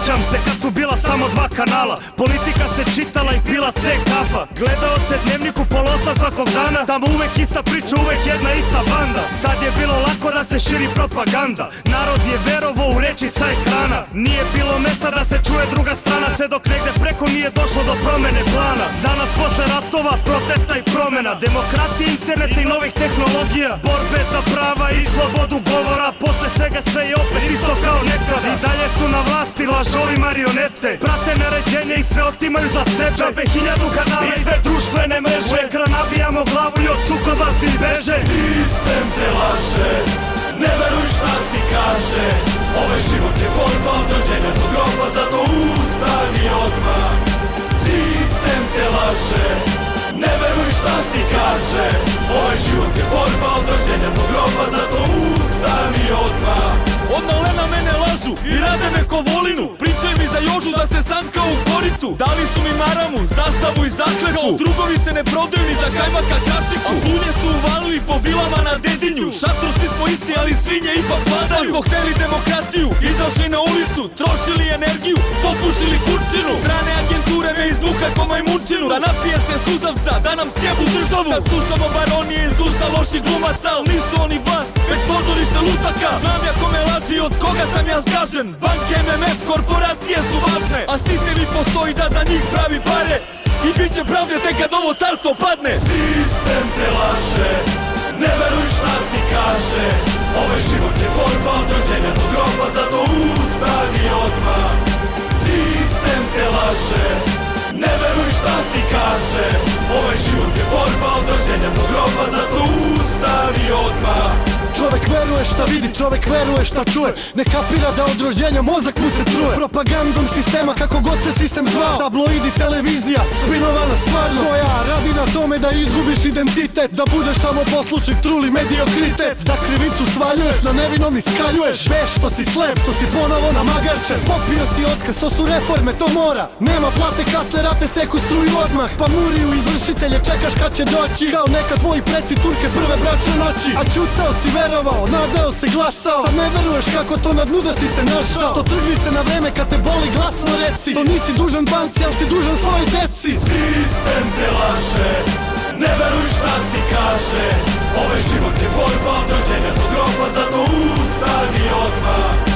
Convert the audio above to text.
Sjećam se kad su bila samo dva kanala, politika se čitala i pila C kafa. Gledao se Dnevnik u polosa svakog dana, tamo uvek ista priča, uvek jedna ista banda. Tad je bilo lako da se širi propaganda, narod je verovo u reči sa ekrana. Nije bilo mesta da se čuje druga strana, sve dok negde preko nije došlo do promene plana. Danas posle ratova, protesta i promena, demokratije, interneta i novih tehnologija, borbe za prava i slobodu govora. Posle svega sve je opet isto kao nekada, i dalje su na vlasti lažovi marionete, prate naređenje i sve otimaju za sebe. Džabe 1000 kanala i sve društvene mreže, u ekran nabijamo glavu i od sukoba svi beže. Sistem te laže, ne veruj šta ti kaže, ovaj život je borba od rođenja do groba, zato ustani odmah. Sistem te laže, ne veruj šta ti kaže, ovaj život je borba od rođenja do groba, zato ustani odmah. Od malena mene lažu i rade me ko volinu, pričaj mi za Jožu da se sanka u koritu. Dali su mi maramu, zastavu i zakletvu, drugovi se ne prodaju ni za kajmaka kašiku. A punje su uvalili po vilama na Dedinju, šatru svi smo isti ali svinje ipak vladaju. Smo hteli demokratiju, izašli na ulicu, trošili energiju, popušili kurčinu. Strane agenture me izvuka ko majmunčinu, da napije se suzavca, da nam sjebu državu. Sad slušamo baronije iz usta loših glumaca, al nisu oni vlast, već pozorište lutaka. Znam ja kome laži, od koga sam ja zgažen, banke, MMF, korporacije su važne, a sistem i postoji da za njih pravi pare. I bit će pravde tek kad ovo carstvo padne. Sistem te laže, ne veruj šta ti kaže, ovaj život je borba od rođenja do groba, zato ustani odmah. Sistem te laže, ne veruj šta ti kaže, ovaj život je borba od rođenja do groba, zato ustani odmah. Čovek veruje šta vidi, čovek veruje šta čuje, ne kapira da od rođenja mozak mu se truje. Propagandom sistema kako god se sistem zvao, tabloidi, televizija, spinovana stvarnost koja radi na tome da izgubiš identitet, da budeš samo poslušnik, truli mediokritet, da krivicu svaljuješ, na nevinom iskaljuješ. Veš što si slep, što si ponovo namagarčen, popio si otkaz, to su reforme, to mora. Nema plate, kasne rate, seku struju odmah, pa muriju izvršitelje, čekaš kad će doći, kao neka tvoji preci Turke prve bračne noći. A čutao si, verovao, nadao se, glasao, sad ne veruješ kako to na dnu da si se našao. To trgni se na vreme kad te boli, glasno reci, to nisi dužan banci, ali si dužan svojoj deci. Sistem te laže, ne veruj šta ti kaže, ovaj život je borba od rođenja do groba, zato ustani odmah.